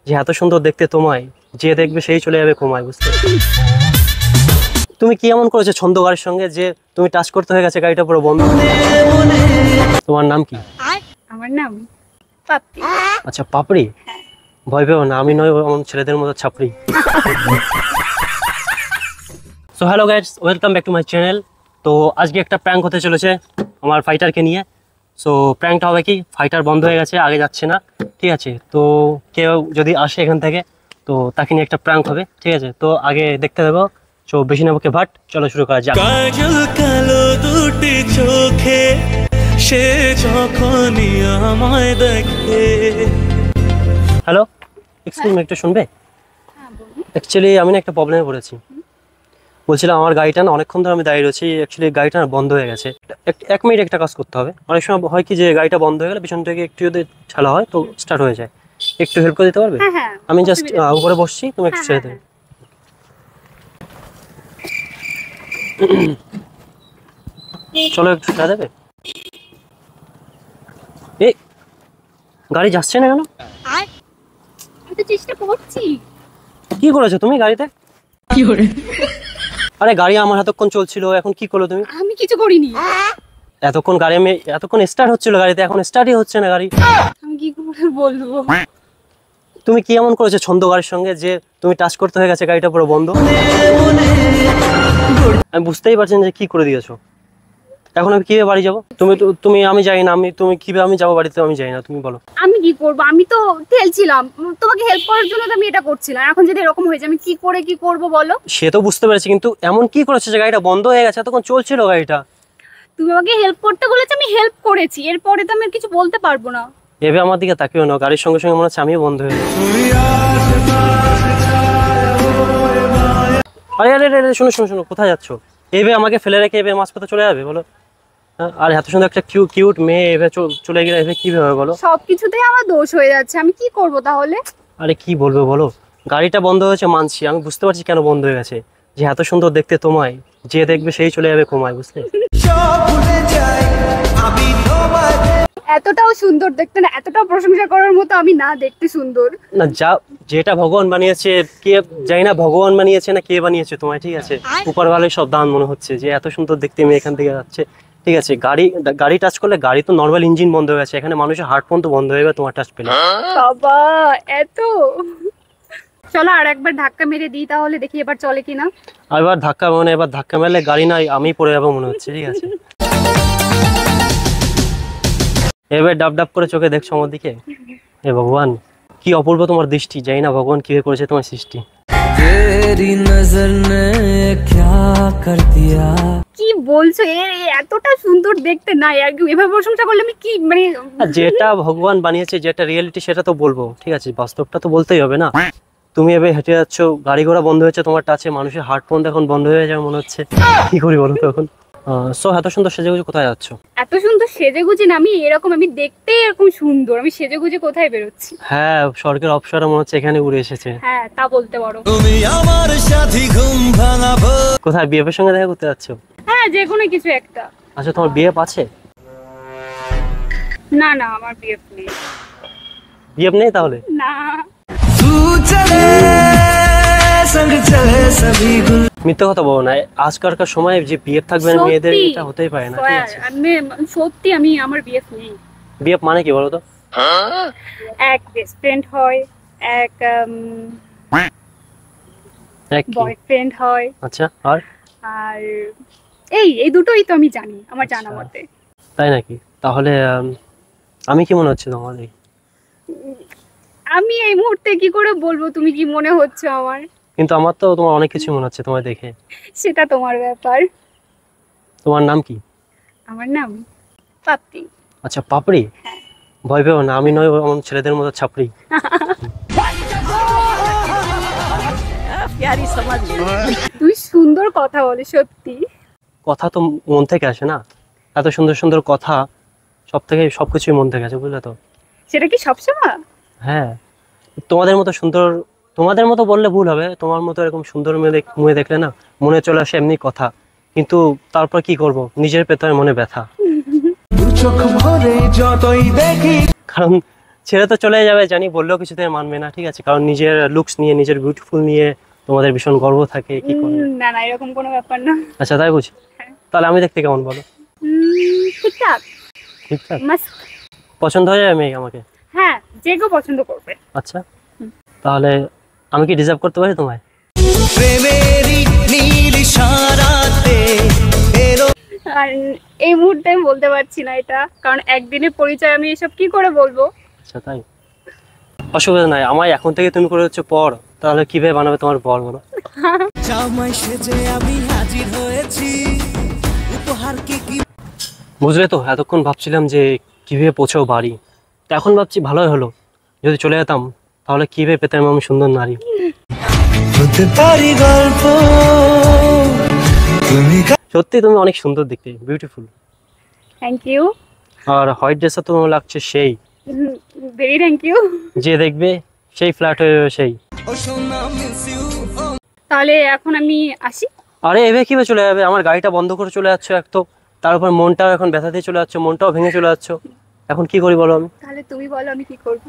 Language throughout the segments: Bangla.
যে এত সুন্দর দেখতে তোমায়, যে দেখবে সেই চলে যাবে কমায়, বুঝতে? তুমি কি এমন করেছো ছন্দ গাড়ির সঙ্গে যে তুমি টাচ করতে হয়ে গেছে গাড়িটা পুরো বন্ধ? তোমার নাম কি? আমার নাম পাপড়ি। আচ্ছা পাপড়ি, ভয় পেও না, আমি নয় এমন ছেলেদের মতো ছাপড়ি। So hello guys, welcome back to my channel. তো আজকে একটা প্র্যাঙ্ক হতে চলেছে আমার ফাইটারকে নিয়ে। সো প্র্যাঙ্কটা হবে কি, ফাইটার বন্ধ হয়ে গেছে, আগে যাচ্ছে না, ঠিক আছে? তো কেউ যদি আসে এখান থেকে তো তাকে নিয়ে একটা প্র্যাঙ্ক হবে, ঠিক আছে? তো আগে দেখতে দেবো, তো বেশি নেবো কে ভাট, চলো শুরু করা যাক। কাজল কালো দুটি চোখে সে যখনই আমায় দেখে। হ্যালো, এক্সকিউজ মি, একটু শুনবে? অ্যাকচুয়ালি আমি না একটা প্রবলেমে পড়েছি। বলছিলাম আমার গাড়িটা না অনেকক্ষণ ধরে আমি দাঁড়িয়ে রয়েছি, অ্যাকচুয়ালি গাড়িটা না বন্ধ হয়ে গেছে। এক মিনিট একটা কাজ করতে হবে। অনেক সময় হয় কি যে গাড়িটা বন্ধ হয়ে গেলে পিছন থেকে একটু যদি ঠেলা হয় তো স্টার্ট হয়ে যায়। একটু হেল্প করে দিতে পারবে? আমি জাস্ট উপরে বসছি, তুমি একটু ছেড়ে দেবে। চলো একটু ছেড়ে দেবে। এই গাড়ি যাচ্ছে না কেন? আমি তো চেষ্টা করছি। কি করেছো তুমি গাড়িতে? আরে গাড়ি আমার এতক্ষণ চলছিল, এখন কি করলো তুমি? আমি কিছু করিনি। এতক্ষণ গাড়ি আমি এতক্ষণ স্টার্ট হচ্ছিল গাড়িতে, এখন স্টার্টই হচ্ছে না গাড়ি। আমি কি করে বলবো? তুমি কি এমন করেছো ছন্দ গাড়ির সঙ্গে যে তুমি টাচ করতে হয়ে গেছে গাড়িটা পুরো বন্ধ? আমি বুঝতেই পারছি না যে কি করে দিয়েছো। এখন আমি কিভাবে বাড়ি যাবো? তুমি আমি যাই না, তুমি কিভাবে আমি যাবো বাড়িতে, আমি যাই না, তুমি বলো। আমি কি করব? আমি তো ঠেলছিলাম, তোমাকে হেল্প করার জন্য তো আমি এটা করছিলাম। এখন যদি এরকম হয়ে যায় আমি কি করে কি করব বলো? সে তো বুঝতে পেরেছি, কিন্তু এমন কি করেছো যে গাড়িটা বন্ধ হয়ে গেছে? এতক্ষণ চলছিল গাড়িটা। তুমি আমাকে হেল্প করতে বলেছো, আমি হেল্প করেছি, এরপরে তো আমি আর কিছু বলতে পারবো না। এভাবে আমার দিকে তাকিও না, গাড়ির সঙ্গে সঙ্গে মনে হচ্ছে আমিও বন্ধ হয়ে গেছি। আরে আরে আরে শোনো শোনো শোনো, কোথায় যাচ্ছো? এভাবে আমাকে ফেলে রেখে এভাবে মাঝপথে চলে যাবে বলো? হ্যাঁ, আর এত সুন্দর একটা কিউট মেয়ে এভাবে চলে গেলে এভাবে কিভাবে বলো? সবকিছুতেই আমার দোষ হয়ে যাচ্ছে, আমি কি করব তাহলে? আরে কি বলবো বলো, গাড়িটা বন্ধ হয়েছে মানছি, আমি বুঝতে পারছি কেন বন্ধ হয়ে গেছে। যে এত সুন্দর দেখতে তোমায়, যে দেখবে সেই চলে যাবে কমায়, বুঝলে? এতটাও সুন্দর দেখতে না, এতটাও প্রশংসা করার মতো আমি না, দেখতে সুন্দর না, যেটা ভগবান বানিয়েছে, কে জানি না ভগবান বানিয়েছে না কে বানিয়েছে তোমায়, ঠিক আছে? উপর ভালোই সব দান মনে হচ্ছে যে এত সুন্দর দেখতে মেয়ে এখান থেকে যাচ্ছে, ঠিক আছে? গাড়ি টাচ করলে, গাড়ি তো নর্মাল ইঞ্জিন বন্ধ হয়ে গেছে, এখানে মানুষের হার্ট পর্যন্ত বন্ধ হয়ে যাবে তোমার টাচ পেলে। বাবা এত। চলো আর একবার ধাক্কা মেরে দিই তাহলে, দেখি এবার চলে কিনা। এবার ধাক্কা মারলে গাড়ি নাই আমি পড়ে যাবো মনে হচ্ছে, ঠিক আছে? এবার ডাব ডাব করে চোখে দেখছো আমার দিকে। হে ভগবান, কি অপূর্ব তোমার দৃষ্টি, জানি না ভগবান কিভাবে করেছে তোমার সৃষ্টি। কি বলছো? এতটা সুন্দর দেখতে না, এভাবে প্রশংসা করলে আমি কি মানে? যেটা ভগবান বানিয়েছে, যেটা রিয়েলিটি সেটা তো বলবো, ঠিক আছে? বাস্তবটা তো বলতেই হবে না। তুমি এবার হেঁটে যাচ্ছ, গাড়ি ঘোড়া বন্ধ হয়েছে তোমার টাচে, মানুষের হার্ট পর্যন্ত এখন বন্ধ হয়ে যাবে মনে হচ্ছে, কি করি বলো তো এখন? সো এত সুন্দর সেজেগুজে কোথায় যাচ্ছ? এত সুন্দর সেজেগুজে না, আমি এরকম, আমি দেখতে এরকম সুন্দর, আমি সেজেগুজে কোথায় বেরোচ্ছি? হ্যাঁ, স্বর্গের অপ্সরা মনে হচ্ছে এখানে উড়ে এসেছে। হ্যাঁ তা বলতে পারো। তুমি আমার সাথী ঘুম ভাঙাবো। কোথায়, বিএফের সঙ্গে দেখা করতে যাচ্ছ? হ্যাঁ যে কোনো কিছু একটা। আচ্ছা, তোমার বিএফ আছে? না না, আমার বিএফ নেই। বিএফ নেই তাহলে? না। মিথ্যে কথা বলো না, আজকালকার সময় যে বিএফ থাকবে না মেয়েদের, এটা হতেই পারে না, ঠিক আছে? সত্যি আমি, আমার বিএফ নেই। বিএফ মানে কি বলো তো? এক বেস্ট ফ্রেন্ড হয়, এক বয়ফ্রেন্ড হয়। আচ্ছা, আর আর এই দুটোই তো আমি জানি, আমার জানা মতে। তাই নাকি? তাহলে আমি কি মনে হচ্ছে তোমার? আমি এই মুহূর্তে কি করে বলবো তুমি কি মনে হচ্ছে আমার? কিন্তু আমার তো তোমার অনেক কিছু মনে হচ্ছে তোমায় দেখে। সেটা তোমার ব্যাপার। তোমার নাম কি? আমার নাম পাপড়ি। আচ্ছা পাপড়ি, ভয় পেও না, আমি নয় এমন ছেলেদের মতো ছাপড়ি। তুই সুন্দর কথা বলে সত্যি। কথা তো মন থেকে আসে না, এত সুন্দর সুন্দর কথা, সবকিছুই মন থেকে আসে, বুঝলে তো? সেটা কি সবসময়? হ্যাঁ, তোমাদের মতো সুন্দর, তোমাদের মতো বললে ভুল হবে, তোমার মতো এরকম সুন্দর মেয়ে দেখলে না মনে চলে আসে এমনি কথা, কিন্তু তারপর কি করব, নিজের ভেতরে মনে ব্যথা। কারণ ছেড়ে তো চলে যাবে জানি, বললেও কিছুতে মানবে না, ঠিক আছে, কারণ নিজের লুকস নিয়ে, নিজের বিউটিফুল নিয়ে তোমাদের ভীষণ গর্ব থাকে, কি করবে। না না, এরকম কোনো ব্যাপার না। আচ্ছা তাই বুঝি, তাহলে আমি দেখতে কেমন বলো? ঠিকঠাক, ঠিকঠাক মাস্ত। পছন্দ হয়ে যাবে মেয়ে আমাকে? হ্যাঁ, যে কেউ পছন্দ করবে। আচ্ছা তাহলে আমি কি ডিজার্ভ করতে পারি তোমায়? প্রেমেরই নীল ইশারাতে এলো আর এই মুহূর্তে আমি বলতে পারছি না এটা, কারণ একদিনের পরিচয় আমি এসব কি করে বলবো। আচ্ছা তাই, অসুবিধা নাই, আমায় এখন থেকে তুমি করে হচ্ছে পর, তাহলে কিভাবে বানাবে তোমার বর বলো? জামাই সেজে আমি হাজির হয়েছি, উপহার কি বুঝলে তো, এতক্ষণ ভাবছিলাম যে কিভাবে পৌঁছাও বাড়ি, তো এখন ভাবছি ভালোই হলো, যদি চলে যেতাম তাহলে কিভাবে পেতাম আমি সুন্দর নারী। হতে পারি গল্প তুমি। সত্যি তুমি অনেক সুন্দর দেখতে, বিউটিফুল। থ্যাংক ইউ, আর হোয়াইট ড্রেসটা তোমার লাগছে সেই, ভেরি থ্যাংক ইউ। যে দেখবে সেই ফ্ল্যাট হয়ে যাবে সেই। ও সোনা মিস ইউ। তাহলে এখন আমি আসি। আরে এভাবে কিভাবে চলে যাবে? আমার গাড়িটা বন্ধ করে চলে যাচ্ছ এক তো, তার উপর মনটাও এখন ব্যথা দিয়ে চলে যাচ্ছ, মনটাও ভেঙে চলে যাচ্ছ, এখন কি করি বলো আমি? তাহলে তুমি বলো আমি কি করবো।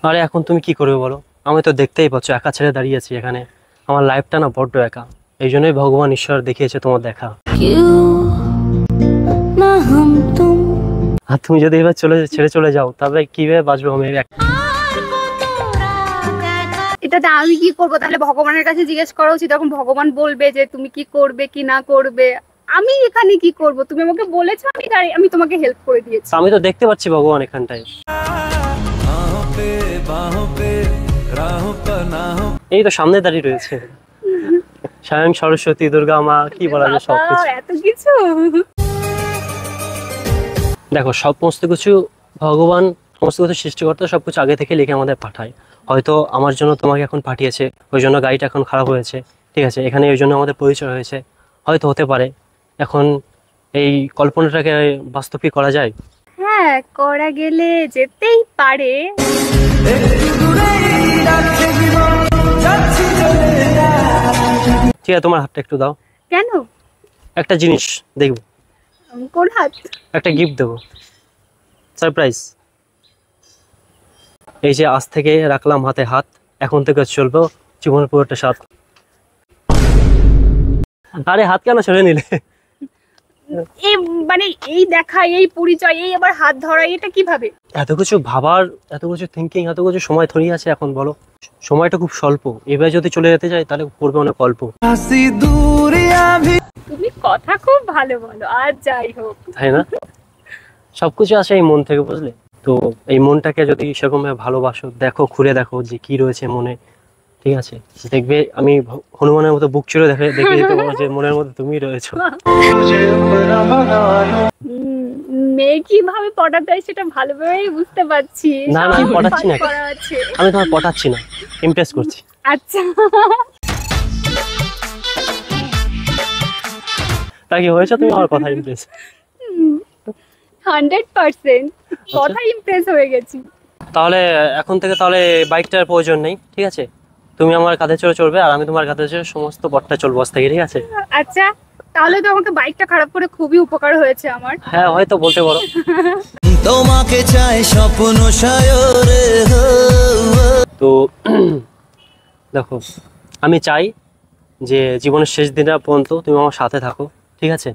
আরে এখন তুমি কি করবে বলো? আমি তো দেখতেই পাচ্ছ একা ছেড়ে দাঁড়িয়ে আছি এখানে, আমার লাইফটা না বড্ড একা, এই জন্যই ভগবান ঈশ্বর দেখিয়েছে তোমার দেখা। আর তুমি যদি এবার ছেড়ে চলে যাও তাহলে কিভাবে বাঁচবো আমি? এটাতে আমি কি করবো? তাহলে ভগবানের কাছে জিজ্ঞেস করা উচিত, তখন ভগবান বলবে যে তুমি কি করবে কি না করবে। আমি এখানে কি করব? তুমি আমাকে বলেছো, আমি তোমাকে হেল্প করে দিয়েছি। আমি তো দেখতে পাচ্ছি ভগবান এখানটায়, এই তো সামনে দাঁড়িয়ে রয়েছে, স্বয়ং সরস্বতী, দুর্গা মা, কি বলা যায় সবকিছু। এত কিছু। দেখো সমস্ত কিছু ভগবান, সমস্ত কিছু সৃষ্টিকর্তা সবকিছু আগে থেকে লিখে আমাদের পাঠায়, হয়তো আমার জন্য তোমাকে এখন পাঠিয়েছে, ওই জন্য গাড়িটা এখন খারাপ হয়েছে, ঠিক আছে, এখানে ওই জন্য আমাদের পরিচয় হয়েছে, হয়তো হতে পারে। এখন এই কল্পনাটাকে বাস্তব কি করা যায়? হ্যাঁ, করা গেলে যেতেই পারে। ঠিক আছে, তোমার হাতটা একটু দাও, কেন? একটা জিনিস দেখবো, কোন হাত? একটা গিফট দেবো, সারপ্রাইজ। এই যে আজ থেকে রাখলাম হাতে হাত, এখন থেকে চলবো জীবনের পুরোটা সাথ। আরে হাত কেন ছেড়ে নিলে? এই মানে এই দেখা, এই পরিচয়, এই আবার হাত ধরা, এটা কিভাবে? এত কিছু ভাবার, এত কিছু থিঙ্কিং, এত কিছু সময় থরিয়ে আছে এখন বলো, সময়টা খুব স্বল্প, এবার যদি চলে যেতে যাই তাহলে করবে অনেক অল্প। তুমি কথা খুব ভালো বলো, আর যাই হোক। তাই না? সবকিছু আসে এই মন থেকে, বুঝলে তো, এই মনটাকে যদি সেরকম ভাবে ভালোবাসো, দেখো, খুলে দেখো যে কি রয়েছে মনে, ঠিক আছে, দেখবে আমি হনুমানের মতো বুক চিরে দেখে দিতে পারবো যে মনের মধ্যে তুমি রয়েছো। মেয়ে কিভাবে পটাতে হয় সেটা ভালোভাবেই বুঝতে পারছি। না না, আমি পটাচ্ছি না, করা আছে। আমি তোমার পটাচ্ছি না, ইমপ্রেস করছি। আচ্ছা, তা কি হয়েছে, তুমি আমার কথা ইমপ্রেস? 100% কথা ইমপ্রেস হয়ে গেছি। তাহলে এখন থেকে তাহলে বাইকটার প্রয়োজন নেই, ঠিক আছে, তুমি আমার কাঁধে চড়ে চলবে আর আমি তোমার কাঁধে চড়ে সমস্ত পথটা চলবো আজ থেকে, ঠিক আছে? আচ্ছা, তাহলে তো আমাকে বাইকটা খারাপ করে খুবই উপকার হয়েছে আমার। হ্যাঁ হয়তো বলতে পারো। তোমাকে চাই স্বপ্ন সায়রে। তো দেখো, আমি চাই যে জীবনের শেষ দিনটা পর্যন্ত তুমি আমার সাথে থাকো, ঠিক আছে,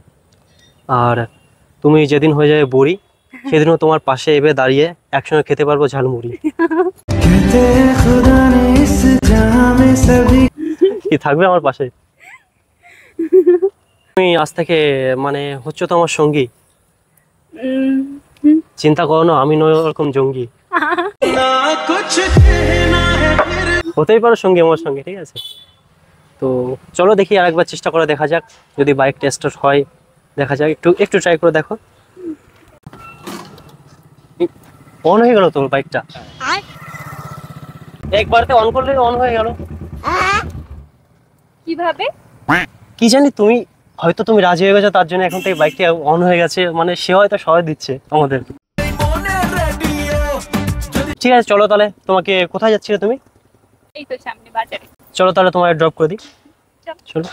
আর তুমি যেদিন হয়ে যাবে বুড়ি সেদিনও তোমার পাশে এবে দাঁড়িয়ে একসঙ্গে খেতে পারবো ঝালমুড়ি। কি থাকবে আমার পাশে? তুমি আজ থেকে মানে হচ্ছে তো আমার সঙ্গী, চিন্তা করো না, আমি নয় ওরকম জঙ্গি, হতেই পারো সঙ্গী আমার সঙ্গে, ঠিক আছে? তো চলো দেখি আরেকবার চেষ্টা করে দেখা যাক, যদি বাইক টেস্ট হয় দেখা যাক, একটু একটু ট্রাই করে দেখো। অন হয়ে গেল তোর বাইকটা, একবারতে অন করলে অন হয়ে গেল কিভাবে? কি জানি, তুমি হয়তো তুমি রাজি হয়ে গেছো তার জন্য এখন থেকে বাইকটা অন হয়ে গেছে, মানে সে হয়তো সহায় দিচ্ছে আমাদের। ঠিক আছে চলো তাহলে, তোমাকে কোথায় যাচ্ছিলে তুমি? এই তো সামনে বাজারে। চলো তাহলে তোমার ড্রপ করে দিই, চলো।